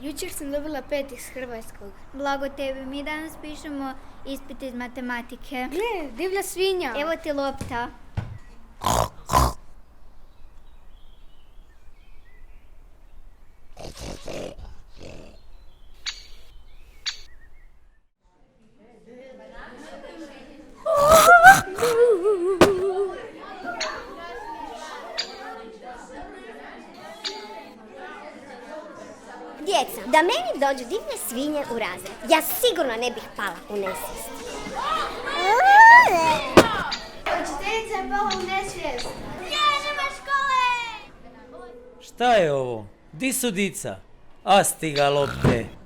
Jučer sam dobila 5 iz hrvatskog. Blago tebi, mi danas pišemo ispit iz matematike. Gle, divlja svinja. Evo ti lopta. Djeca, da meni dođu divne svinje u razred, ja sigurno ne bih pala u nesvijest. Učiteljica je pala u nesvijest. Nema škole! Šta je ovo? Di su dica? A stiga lopte.